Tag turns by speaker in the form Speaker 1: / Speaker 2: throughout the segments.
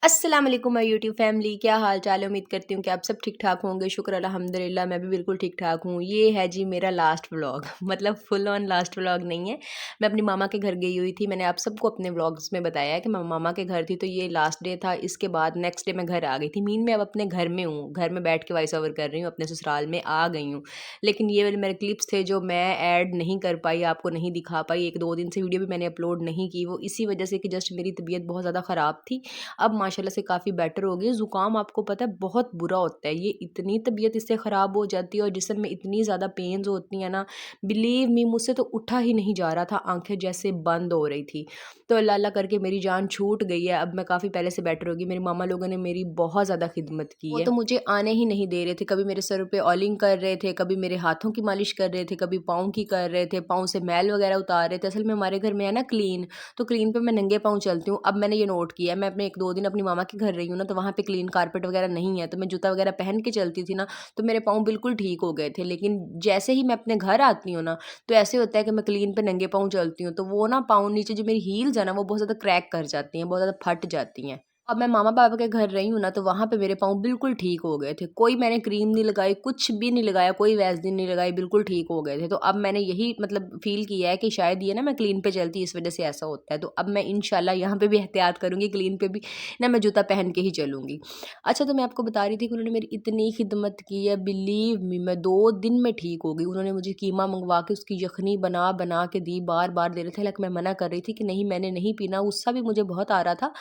Speaker 1: अस्सलाम वालेकुम my YouTube family, क्या हाल चाल है। उम्मीद करती हूँ कि आप सब ठीक ठाक होंगे। शुक्र अल्हम्दुलिल्लाह, मैं भी बिल्कुल ठीक ठाक हूँ। ये है जी मेरा लास्ट व्लॉग मतलब फुल ऑन लास्ट व्लॉग नहीं है। मैं अपनी मामा के घर गई हुई थी। मैंने आप सबको अपने व्लॉग्स में बताया है कि मैं मामा के घर थी, तो ये लास्ट डे था। इसके बाद नेक्स्ट डे मैं घर आ गई थी। मीन मैं अब अपने घर में हूँ, घर में बैठ के वॉइस ओवर कर रही हूँ, अपने ससुराल में आ गई हूँ। लेकिन ये वाले मेरे क्लिप्स थे जो मैं ऐड नहीं कर पाई, आपको नहीं दिखा पाई। 1-2 दिन से वीडियो भी मैंने अपलोड नहीं की, वो इसी वजह से कि जस्ट मेरी तबीयत बहुत ज़्यादा ख़राब थी। अब माशाल्लाह से काफ़ी बेटर हो गई। ज़ुकाम आपको पता है बहुत बुरा होता है, ये इतनी तबीयत इससे ख़राब हो जाती है और जिसम में इतनी ज़्यादा पेन्स होती हैं ना, बिलीव मी मुझसे तो उठा ही नहीं जा रहा था, आँखें जैसे बंद हो रही थी। तो अल्लाह अल्लाह करके मेरी जान छूट गई है, अब मैं काफ़ी पहले से बेटर हो गई। मेरे मामा लोगों ने मेरी बहुत ज़्यादा खिदमत की है। वो तो मुझे आने ही नहीं दे रहे थे, कभी मेरे सर पे ऑयलिंग कर रहे थे, कभी मेरे हाथों की मालिश कर रहे थे, कभी पाँव की कर रहे थे, पाँव से मैल वगैरह उतार रहे थे। असल में हमारे घर में है ना क्लीन, तो क्लीन पे मैं नंगे पाँव चलती हूँ। अब मैंने ये नोट किया है, मैं अपने 1-2 दिन अपनी मामा के घर रही हूँ ना, तो वहाँ पे क्लीन कारपेट वगैरह नहीं है, तो मैं जूता वगैरह पहन के चलती थी ना, तो मेरे पाँव बिल्कुल ठीक हो गए थे। लेकिन जैसे ही मैं अपने घर आती हूँ ना, तो ऐसे होता है कि मैं क्लीन पे नंगे पाँव चलती हूँ, तो वो ना पाँव नीचे जो मेरी हील्स है ना, वो बहुत ज़्यादा क्रैक कर जाती हैं, बहुत ज़्यादा फट जाती हैं। अब मैं मामा-पापा के घर रही हूँ ना, तो वहाँ पे मेरे पाँव बिल्कुल ठीक हो गए थे। कोई मैंने क्रीम नहीं लगाई, कुछ भी नहीं लगाया, कोई वैसलीन नहीं लगाई, बिल्कुल ठीक हो गए थे। तो अब मैंने यही मतलब फ़ील किया है कि शायद ये ना मैं क्लीन पे चलती इस वज़ह से ऐसा होता है। तो अब मैं इंशाल्लाह यहाँ पे भी एहतियात करूँगी, क्लीन पे भी ना मैं जूता पहन के ही चलूँगी। अच्छा, तो मैं आपको बता रही थी कि उन्होंने मेरी इतनी खिदमत की है, बिलीव मी मैं 2 दिन में ठीक हो गई। उन्होंने मुझे कीमा मँगवा के उसकी यखनी बना-बना के दी, बार-बार दे रहे थे। हालाँकि मैं मना कर रही थी कि नहीं मैंने नहीं पीना, गुस्सा भी मुझे बहुत आ रहा था।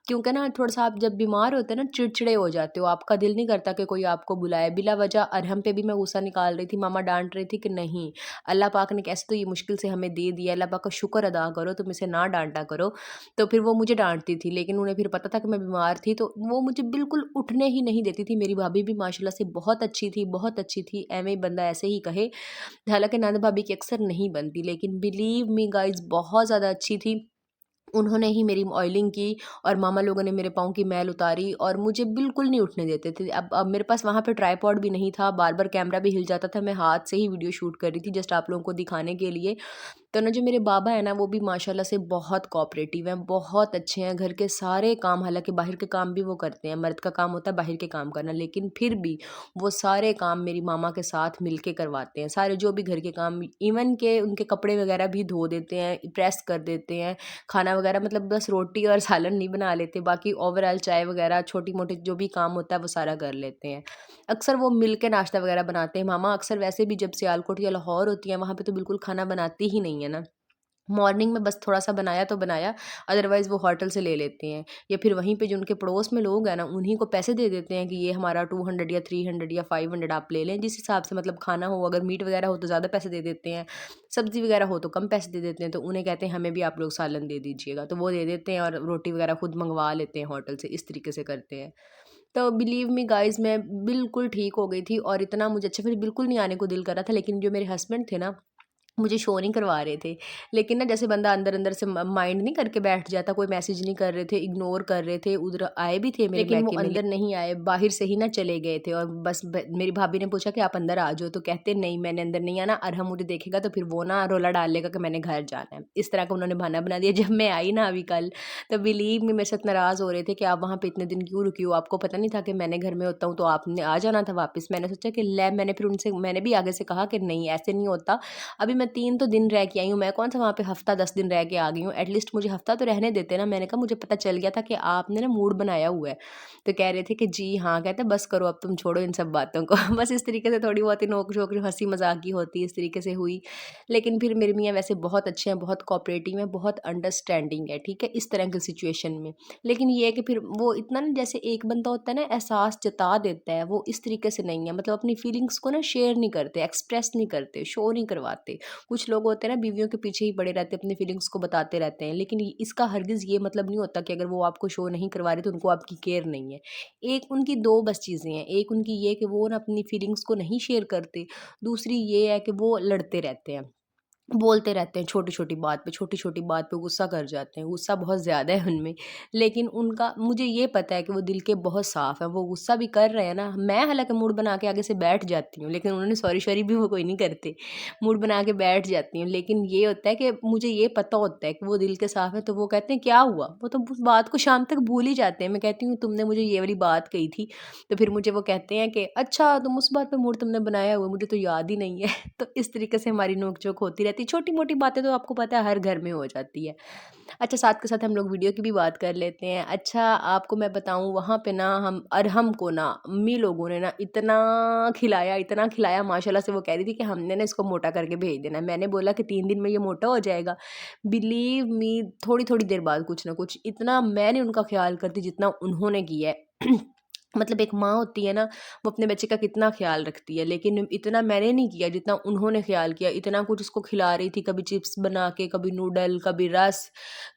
Speaker 1: क्योंकि ना थोड़ा-सा आप जब बीमार होते हैं ना, चिड़चिड़े हो जाते हो, आपका दिल नहीं करता कि कोई आपको बुलाए। बिला वजह अरहम पे भी मैं गुस्सा निकाल रही थी, मामा डाँट रही थी कि नहीं, अल्लाह पाक ने कैसे तो ये मुश्किल से हमें दे दिया, अल्लाह पाक का शुक्र अदा करो, तुम इसे ना डाँटा करो। तो फिर वो मुझे डाँटती थी, लेकिन उन्हें फिर पता था कि मैं बीमार थी, तो वो मुझे बिल्कुल उठने ही नहीं देती थी। मेरी भाभी भी माशाल्लाह से बहुत अच्छी थी, बहुत अच्छी थी, ऐवें ही बंदा ऐसे ही कहे। हालाँकि नंद भाभी की अक्सर नहीं बनती, लेकिन बिलीव मी गाइज़ बहुत ज़्यादा अच्छी थी। उन्होंने ही मेरी ऑयलिंग की और मामा लोगों ने मेरे पाँव की मैल उतारी और मुझे बिल्कुल नहीं उठने देते थे। अब मेरे पास वहाँ पे ट्राइपॉड भी नहीं था, बार-बार कैमरा भी हिल जाता था, मैं हाथ से ही वीडियो शूट कर रही थी जस्ट आप लोगों को दिखाने के लिए। तो ना जो मेरे बाबा हैं ना, वो भी माशाल्लाह से बहुत कोऑपरेटिव हैं, बहुत अच्छे हैं। घर के सारे काम, हालाँकि बाहर के काम भी वो करते हैं, मर्द का काम होता है बाहर के काम करना, लेकिन फिर भी वो सारे काम मेरी मामा के साथ मिल के करवाते हैं। सारे जो भी घर के काम, इवन के उनके कपड़े वगैरह भी धो देते हैं, प्रेस कर देते हैं। खाना वगैरह मतलब बस रोटी और सालन नहीं बना लेते, बाकी ओवरऑल चाय वगैरह छोटी-मोटी जो भी काम होता है वो सारा कर लेते हैं। अक्सर वो मिल के नाश्ता वगैरह बनाते हैं। मामा अक्सर वैसे भी जब सियालकोट या लाहौर होती हैं, वहाँ पे तो बिल्कुल खाना बनाती ही नहीं है ना। मॉर्निंग में बस थोड़ा-सा बनाया तो बनाया, अदरवाइज़ वो होटल से ले लेते हैं या फिर वहीं पे जो उनके पड़ोस में लोग हैं ना, उन्हीं को पैसे दे देते हैं कि ये हमारा 200 या 300 या 500 आप ले लें, जिस हिसाब से मतलब खाना हो, अगर मीट वगैरह हो तो ज़्यादा पैसे दे देते हैं, सब्ज़ी वगैरह हो तो कम पैसे दे देते हैं, तो उन्हें कहते हैं हमें भी आप लोग सालन दे दीजिएगा, तो वो दे देते हैं और रोटी वगैरह खुद मँगवा लेते हैं होटल से, इस तरीके से करते हैं। तो बिलीव मी गाइज़ मैं बिल्कुल ठीक हो गई थी और इतना मुझे अच्छा फिर बिल्कुल नहीं आने को दिल कर रहा था, लेकिन जो मेरे हस्बैंड थे ना, मुझे शो नहीं करवा रहे थे। लेकिन ना जैसे बंदा अंदर-अंदर से माइंड नहीं करके बैठ जाता, कोई मैसेज नहीं कर रहे थे, इग्नोर कर रहे थे, उधर आए भी थे मेरे लेकिन वो अंदर नहीं आए, बाहर से ही ना चले गए थे और बस मेरी भाभी ने पूछा कि आप अंदर आ जाओ, तो कहते नहीं मैंने अंदर नहीं आना, अरहम मुझे देखेगा तो फिर वो ना रोला डाल लेगा कि मैंने घर जाना है। इस तरह का उन्होंने बहाना बना दिया। जब मैं आई ना अभी कल, तो बिलीव मी मेरे साथ नाराज़ हो रहे थे कि आप वहाँ पे इतने दिन क्यों रुकी हो? आपको पता नहीं था कि मैंने घर में होता हूँ, तो आपने आ जाना था वापस। मैंने सोचा कि मैंने फिर उनसे मैंने भी आगे से कहा कि नहीं ऐसे नहीं होता, अभी मैं 3 तो दिन रह के आई हूँ, मैं कौन-सा वहाँ पे हफ़्ता 10 दिन रह के आ गई हूँ, एटलीस्ट मुझे हफ़्ता तो रहने देते ना। मैंने कहा मुझे पता चल गया था कि आपने ना मूड बनाया हुआ है। तो कह रहे थे कि जी हाँ, कहते बस करो अब तुम छोड़ो इन सब बातों को। बस इस तरीके से थोड़ी बहुत ही नोक-झोंक जो हँसी-मज़ाक की होती है, इस तरीके से हुई। लेकिन फिर मेरे मियाँ वैसे बहुत अच्छे हैं, बहुत कोऑपरेटिव हैं, बहुत अंडरस्टैंडिंग है, ठीक है? इस तरह की सिचुएशन में। लेकिन ये है कि फिर वो इतना ना जैसे एक बंदा होता है ना एहसास जता देता है, वो इस तरीके से नहीं है। मतलब अपनी फीलिंग्स को ना शेयर नहीं करते, एक्सप्रेस नहीं करते, शो नहीं करवाते। कुछ लोग होते हैं ना बीवियों के पीछे ही पड़े रहते हैं, अपनी फीलिंग्स को बताते रहते हैं, लेकिन इसका हरगिज़ ये मतलब नहीं होता कि अगर वो आपको शो नहीं करवा रहे तो उनको आपकी केयर नहीं है। एक उनकी 2 बस चीज़ें हैं, एक उनकी ये कि वो ना अपनी फीलिंग्स को नहीं शेयर करते, दूसरी ये है कि वो लड़ते रहते हैं। बोलते रहते हैं छोटी छोटी बात पे गुस्सा कर जाते हैं, गुस्सा बहुत ज़्यादा है उनमें। लेकिन उनका मुझे ये पता है कि वो दिल के बहुत साफ़ हैं, वो गुस्सा भी कर रहे हैं ना, मैं हालाँकि मूड बना के आगे से बैठ जाती हूँ, लेकिन उन्होंने सॉरी-वॉरी भी वो कोई नहीं करते, मूड बना के बैठ जाती हूँ। लेकिन ये होता है कि मुझे ये पता होता है कि वो दिल के साफ़ हैं, तो वो कहते हैं क्या हुआ? वो तो उस बात को शाम तक भूल ही जाते हैं। मैं कहती हूँ तुमने मुझे ये वाली बात कही थी, तो फिर मुझे वो कहते हैं कि अच्छा तुम उस बात पे मूड तुमने बनाया हुआ है, मुझे तो याद ही नहीं है। तो इस तरीके से हमारी नोक-झोंक होती रहती है। छोटी-मोटी बातें तो आपको पता है हर घर में हो जाती है। अच्छा साथ के साथ हम लोग वीडियो की भी बात कर लेते हैं। अच्छा आपको मैं बताऊँ वहाँ पे ना हम अरहम को ना अम्मी लोगों ने ना इतना खिलाया माशाल्लाह से वो कह रही थी कि हमने ना इसको मोटा करके भेज देना है। मैंने बोला कि 3 दिन में ये मोटा हो जाएगा। बिलीव मी थोड़ी-थोड़ी देर बाद कुछ ना कुछ इतना मैं नहीं उनका ख़्याल करती जितना उन्होंने किया है। मतलब एक माँ होती है ना, वो अपने बच्चे का कितना ख़्याल रखती है, लेकिन इतना मैंने नहीं किया जितना उन्होंने ख़्याल किया। इतना कुछ उसको खिला रही थी, कभी चिप्स बना के, कभी नूडल, कभी रस,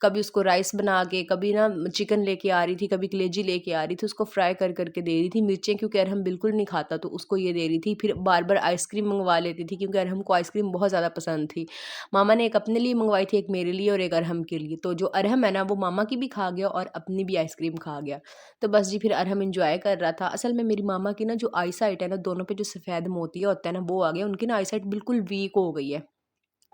Speaker 1: कभी उसको राइस बना के, कभी ना चिकन लेके आ रही थी, कभी कलेजी लेके आ रही थी, उसको फ्राई कर के दे रही थी। मिर्चें क्योंकि अरहम बिल्कुल नहीं खाता, तो उसको ये दे रही थी। फिर बार-बार आइसक्रीम मँगवा लेती थी क्योंकि अरहम को आइसक्रीम बहुत ज़्यादा पसंद थी। मामा ने एक अपने लिए मँगवाई थी, एक मेरे लिए और एक अरहम के लिए। तो जो अरहम है ना, वो मामा की भी खा गया और अपनी भी आइसक्रीम खा गया। तो बस जी फिर अरहम एन्जॉय कर रहा था। असल में मेरी मामा की ना जो आईसाइट है ना, दोनों पे जो सफ़ेद मोतिया होता है ना, वो आ गया। उनकी ना आईसाइट बिल्कुल वीक हो गई है।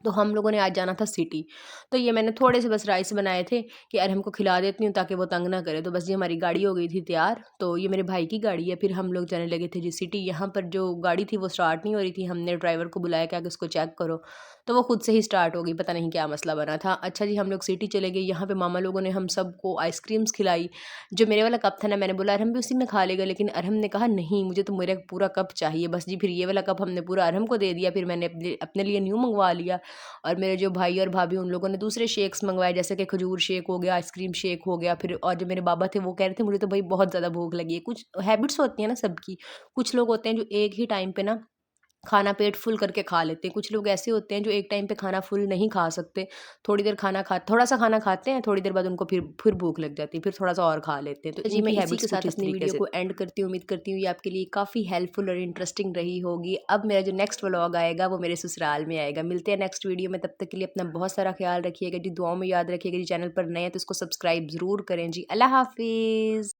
Speaker 1: तो हम लोगों ने आज जाना था सिटी। तो ये मैंने थोड़े से बस राइस बनाए थे कि अरहम को खिला देती हूँ ताकि वो तंग ना करे। तो बस ये हमारी गाड़ी हो गई थी तैयार। तो ये मेरे भाई की गाड़ी है। फिर हम लोग जाने लगे थे जी सिटी। यहाँ पर जो गाड़ी थी वो स्टार्ट नहीं हो रही थी। हमने ड्राइवर को बुलाया कि आगे उसको चेक करो। तो वो खुद से ही स्टार्ट हो गई, पता नहीं क्या मसला बना था। अच्छा जी हम लोग सिटी चले गए। यहाँ पे मामा लोगों ने हम सबको आइसक्रीम्स खिलाई। जो मेरे वाला कप था ना, मैंने बोला अरहम भी उसी में खा लेगा, लेकिन अरहम ने कहा नहीं मुझे तो मेरा पूरा कप चाहिए। बस जी फिर ये वाला कप हमने पूरा अरहम को दे दिया। फिर मैंने अपने अपने लिए न्यू मंगवा लिया। और मेरे जो भाई और भाभी उन लोगों ने दूसरे शेक्स मंगवाए, जैसे कि खजूर शेक हो गया, आइसक्रीम शेक हो गया। फिर और जो मेरे बाबा थे वो कह रहे थे मुझे तो भाई बहुत ज़्यादा भूख लगी है। कुछ हैबिट्स होती हैं ना सबकी। कुछ लोग होते हैं जो एक ही टाइम पे ना खाना पेट फुल करके खा लेते हैं। कुछ लोग ऐसे होते हैं जो एक टाइम पे खाना फुल नहीं खा सकते। थोड़ा सा खाना खाते हैं, थोड़ी देर बाद उनको फिर भूख लग जाती है, फिर थोड़ा सा और खा लेते हैं। तो जी मैं इसी के साथ अपनी वीडियो को एंड करती हूँ। उम्मीद करती हूँ ये आपके लिए काफ़ी हेल्पफुल और इंटरेस्टिंग रही होगी। अब मेरा जो नेक्स्ट व्लॉग आएगा वो मेरे ससुराल में आएगा। मिलते हैं नेक्स्ट वीडियो में, तब तक के लिए अपना बहुत सारा ख्याल रखिएगा जी, दुआओं में याद रखिएगा जी। चैनल पर नए हैं तो इसको सब्सक्राइब ज़रूर करें जी। अल्लाह हाफ़िज़।